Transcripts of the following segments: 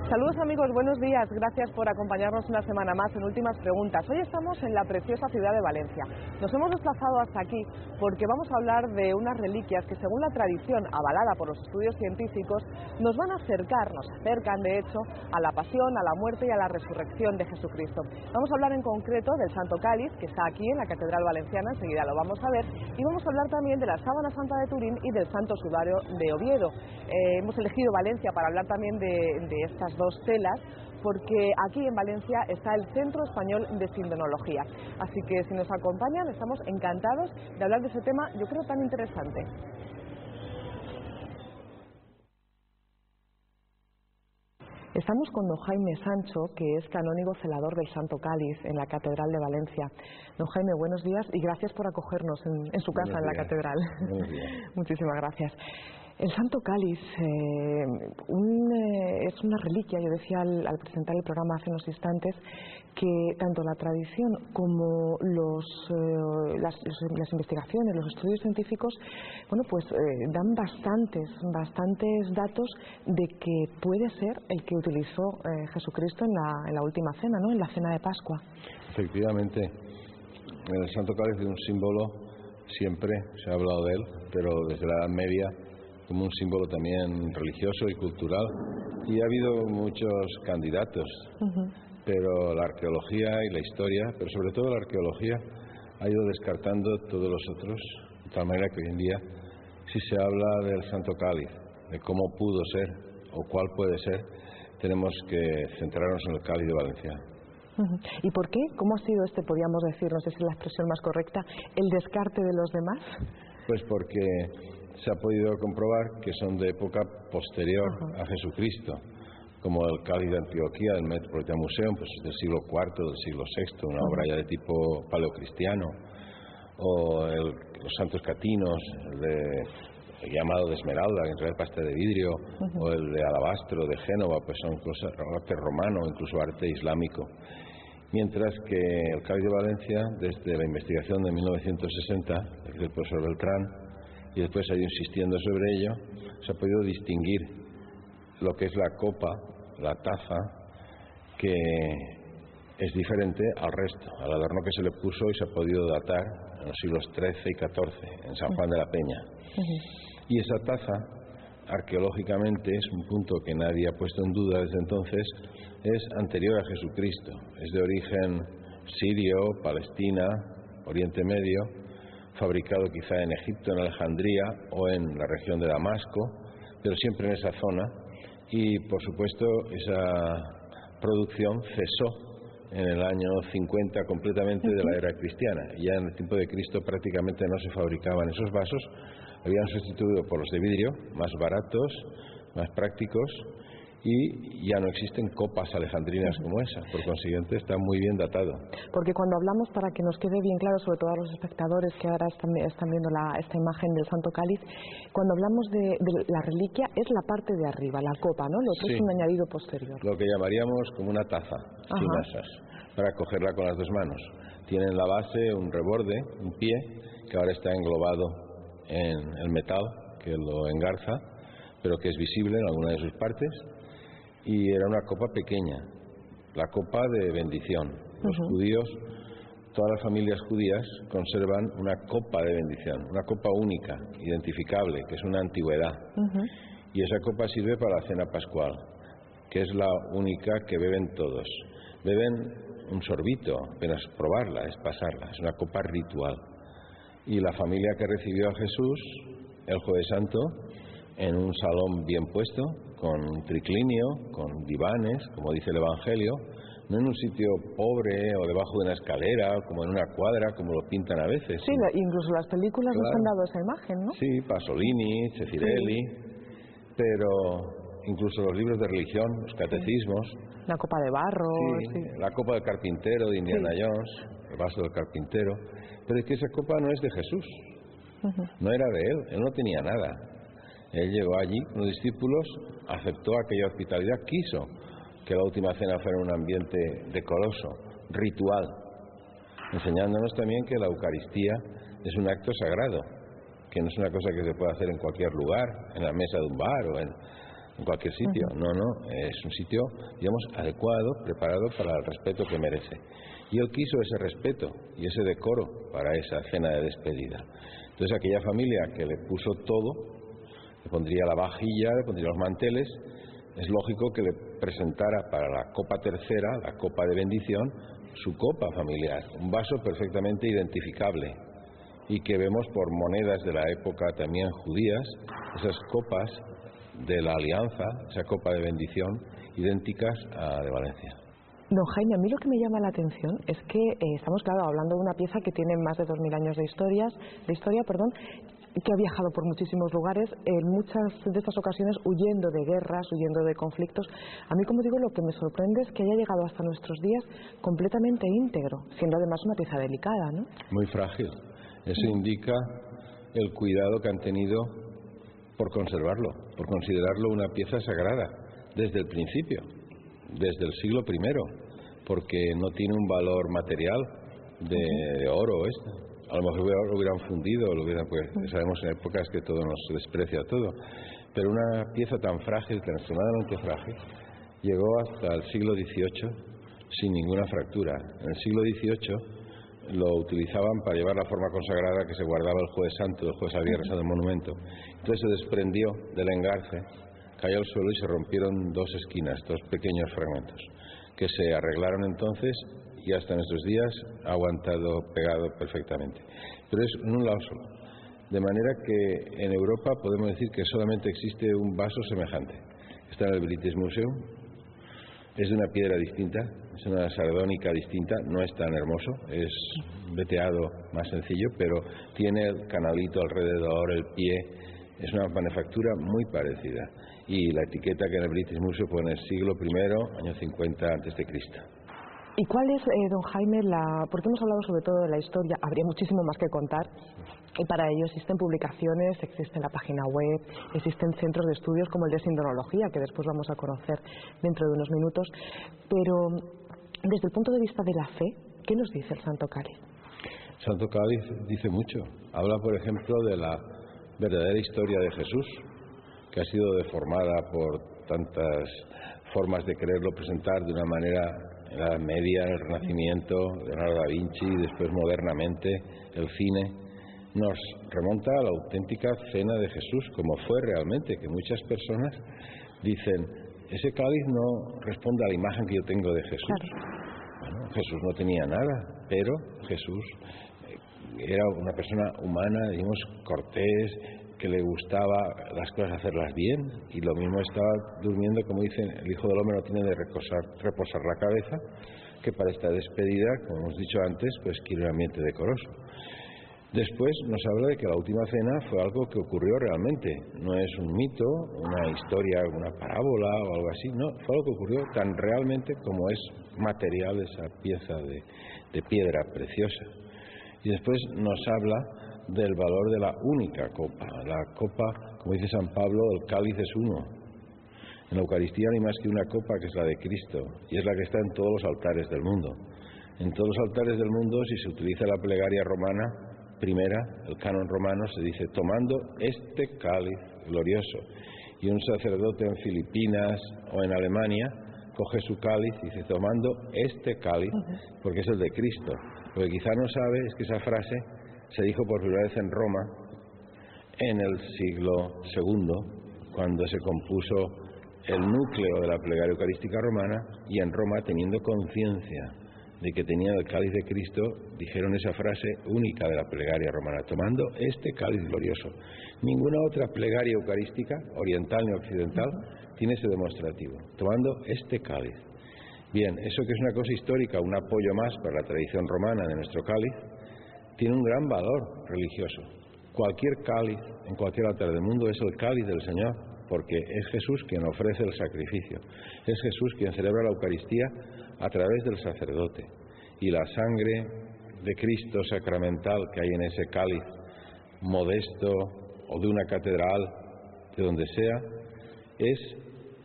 Saludos amigos, buenos días, gracias por acompañarnos una semana más en Últimas Preguntas. Hoy estamos en la preciosa ciudad de Valencia. Nos hemos desplazado hasta aquí porque vamos a hablar de unas reliquias que, según la tradición avalada por los estudios científicos, nos van a acercar, nos acercan de hecho a la pasión, a la muerte y a la resurrección de Jesucristo. Vamos a hablar en concreto del Santo Cáliz, que está aquí en la Catedral Valenciana, enseguida lo vamos a ver, y vamos a hablar también de la Sábana Santa de Turín y del Santo Sudario de Oviedo. Hemos elegido Valencia para hablar también de estas dos telas, porque aquí en Valencia está el Centro Español de Sindonología. Así que si nos acompañan, estamos encantados de hablar de ese tema, yo creo, tan interesante. Estamos con don Jaime Sancho, que es canónigo celador del Santo Cáliz en la Catedral de Valencia. Don Jaime, buenos días y gracias por acogernos en su casa, en la Catedral. Muchísimas gracias. El Santo Cáliz es una reliquia, yo decía al presentar el programa hace unos instantes, que tanto la tradición como las investigaciones, los estudios científicos, bueno, pues dan bastantes datos de que puede ser el que utilizó Jesucristo en la última cena, ¿no? En la cena de Pascua. Efectivamente, el Santo Cáliz es un símbolo, siempre se ha hablado de él, pero desde la Edad Media, como un símbolo también religioso y cultural, y ha habido muchos candidatos, pero la arqueología y la historia, pero sobre todo la arqueología, ha ido descartando todos los otros, de tal manera que hoy en día, si se habla del Santo Cáliz, de cómo pudo ser o cuál puede ser, tenemos que centrarnos en el Cáliz de Valencia. ¿Y por qué? ¿Cómo ha sido podríamos decir, no sé si es la expresión más correcta, el descarte de los demás? Pues porque se ha podido comprobar que son de época posterior a Jesucristo, como el Cáliz de Antioquía del Metropolitan Museum, pues del siglo IV, del siglo VI, una obra ya de tipo paleocristiano, o los Santos Catinos, el llamado de Esmeralda, que en realidad es pasta de vidrio, o el de Alabastro de Génova, pues son cosas, arte romano, incluso arte islámico. Mientras que el Cáliz de Valencia, desde la investigación de 1960, del profesor Beltrán, y después ha ido insistiendo sobre ello, se ha podido distinguir lo que es la copa, la taza, que es diferente al resto, al adorno que se le puso, y se ha podido datar en los siglos XIII y XIV, en San Juan de la Peña. Y esa taza, arqueológicamente, es un punto que nadie ha puesto en duda desde entonces, es anterior a Jesucristo, es de origen sirio, Palestina, Oriente Medio, fabricado quizá en Egipto, en Alejandría o en la región de Damasco, pero siempre en esa zona, y por supuesto esa producción cesó en el año 50 completamente de la era cristiana. Ya en el tiempo de Cristo prácticamente no se fabricaban esos vasos, habían sustituido por los de vidrio, más baratos, más prácticos, y ya no existen copas alejandrinas como esa. Por consiguiente está muy bien datado. Porque cuando hablamos, para que nos quede bien claro, sobre todo a los espectadores que ahora están viendo esta imagen del Santo Cáliz, cuando hablamos de la reliquia es la parte de arriba, la copa, ¿no? Lo otro es un añadido posterior. Lo que llamaríamos como una taza, sin asas, para cogerla con las dos manos. Tiene en la base un reborde, un pie, que ahora está englobado en el metal que lo engarza, pero que es visible en alguna de sus partes. Y era una copa pequeña, la copa de bendición. Los judíos, todas las familias judías conservan una copa de bendición, una copa única, identificable, que es una antigüedad. Y esa copa sirve para la cena pascual, que es la única que beben todos. Beben un sorbito, apenas probarla, es pasarla, es una copa ritual. Y la familia que recibió a Jesús, el Jueves Santo, en un salón bien puesto, con triclinio, con divanes, como dice el Evangelio, no en un sitio pobre o debajo de una escalera, como en una cuadra, como lo pintan a veces. Sí, incluso las películas nos han dado esa imagen, ¿no? Sí, Pasolini, Cefirelli, pero incluso los libros de religión, los catecismos. La copa de barro. La copa del carpintero de Indiana Jones, el vaso del carpintero. Pero es que esa copa no es de Jesús, no era de él no tenía nada. Él llegó allí con los discípulos, aceptó aquella hospitalidad, quiso que la última cena fuera un ambiente decoroso, ritual, enseñándonos también que la Eucaristía es un acto sagrado, que no es una cosa que se puede hacer en cualquier lugar, en la mesa de un bar o en en cualquier sitio. No, es un sitio, digamos, adecuado, preparado para el respeto que merece. Y él quiso ese respeto y ese decoro para esa cena de despedida. Entonces aquella familia que le puso todo, le pondría la vajilla, le pondría los manteles, es lógico que le presentara para la copa tercera, la copa de bendición, su copa familiar, un vaso perfectamente identificable y que vemos por monedas de la época también judías, esas copas de la alianza, esa copa de bendición, idénticas a de Valencia. Don Jaime, a mí lo que me llama la atención es que estamos, claro, hablando de una pieza que tiene más de 2000 años de historia, que ha viajado por muchísimos lugares, en muchas de estas ocasiones huyendo de guerras, huyendo de conflictos. A mí, como digo, lo que me sorprende es que haya llegado hasta nuestros días completamente íntegro, siendo además una pieza delicada, ¿no? Muy frágil. Eso indica el cuidado que han tenido por conservarlo, por considerarlo una pieza sagrada, desde el principio, desde el siglo I, porque no tiene un valor material de oro esto. A lo mejor lo hubieran fundido, pues sabemos en épocas que todo nos desprecia todo, pero una pieza tan frágil, tan extremadamente frágil, llegó hasta el siglo XVIII sin ninguna fractura. En el siglo XVIII lo utilizaban para llevar la forma consagrada que se guardaba el Jueves Santo, el Jueves Viernes del monumento. Entonces se desprendió del engarce, cayó al suelo y se rompieron dos esquinas, dos pequeños fragmentos, que se arreglaron entonces y hasta nuestros días ha aguantado pegado perfectamente. Pero es en un lado solo. De manera que en Europa podemos decir que solamente existe un vaso semejante. Está en el British Museum, es de una piedra distinta, es una sardónica distinta, no es tan hermoso, es veteado más sencillo, pero tiene el canalito alrededor, el pie, es una manufactura muy parecida. Y la etiqueta que en el British Museum pone siglo I, año 50 a.C. ¿Y cuál es, don Jaime, porque hemos hablado sobre todo de la historia, habría muchísimo más que contar, y para ello existen publicaciones, existe la página web, existen centros de estudios como el de Sindonología, que después vamos a conocer dentro de unos minutos, pero desde el punto de vista de la fe, ¿qué nos dice el Santo Cáliz? El Santo Cáliz dice mucho. Habla, por ejemplo, de la verdadera historia de Jesús, que ha sido deformada por tantas formas de quererlo presentar de una manera en la Edad Media, en el Renacimiento, Leonardo da Vinci, y después modernamente el cine. Nos remonta a la auténtica cena de Jesús, como fue realmente, que muchas personas dicen, ese cáliz no responde a la imagen que yo tengo de Jesús. Claro. Bueno, Jesús no tenía nada, pero Jesús era una persona humana, digamos, cortés, que le gustaba las cosas hacerlas bien, y lo mismo estaba durmiendo, como dicen, el Hijo del Hombre no tiene de reposar la cabeza, que para esta despedida, como hemos dicho antes, pues quiere un ambiente decoroso. Después nos habla de que la última cena fue algo que ocurrió realmente, no es un mito, una historia, una parábola o algo así, no, fue algo que ocurrió tan realmente como es material esa pieza de piedra preciosa. Y después nos habla del valor de la única copa. La copa, como dice San Pablo, el cáliz es uno. En la Eucaristía no hay más que una copa, que es la de Cristo, y es la que está en todos los altares del mundo. En todos los altares del mundo, si se utiliza la plegaria romana primera, el canon romano, se dice tomando este cáliz glorioso. Y un sacerdote en Filipinas o en Alemania coge su cáliz y dice tomando este cáliz, porque es el de Cristo. Lo que quizá no sabe es que esa frase se dijo por primera vez en Roma en el siglo II, cuando se compuso el núcleo de la plegaria eucarística romana, y en Roma, teniendo conciencia de que tenían el cáliz de Cristo, dijeron esa frase única de la plegaria romana, tomando este cáliz glorioso. Ninguna otra plegaria eucarística, oriental ni occidental, tiene ese demostrativo, tomando este cáliz. Bien, eso que es una cosa histórica, un apoyo más para la tradición romana de nuestro cáliz, tiene un gran valor religioso. Cualquier cáliz en cualquier altar del mundo es el cáliz del Señor, porque es Jesús quien ofrece el sacrificio, es Jesús quien celebra la Eucaristía a través del sacerdote, y la sangre de Cristo sacramental que hay en ese cáliz modesto o de una catedral, de donde sea, es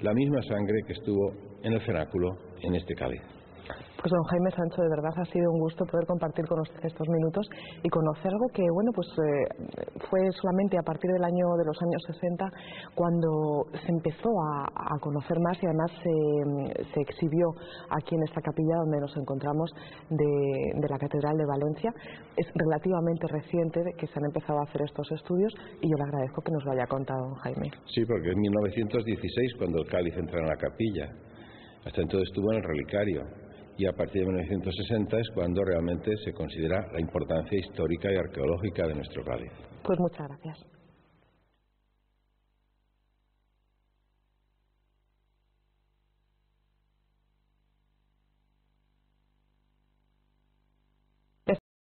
la misma sangre que estuvo en el cenáculo en este cáliz. Pues don Jaime Sancho, de verdad ha sido un gusto poder compartir con usted estos minutos y conocer algo que, bueno, pues fue solamente a partir del año de los años 60 cuando se empezó a conocer más y además se exhibió aquí en esta capilla donde nos encontramos de la Catedral de Valencia. Es relativamente reciente que se han empezado a hacer estos estudios y yo le agradezco que nos lo haya contado, don Jaime. Sí, porque es 1916 cuando el cáliz entra en la capilla. Hasta entonces estuvo en el relicario. Y a partir de 1960 es cuando realmente se considera la importancia histórica y arqueológica de nuestro cáliz. Pues muchas gracias.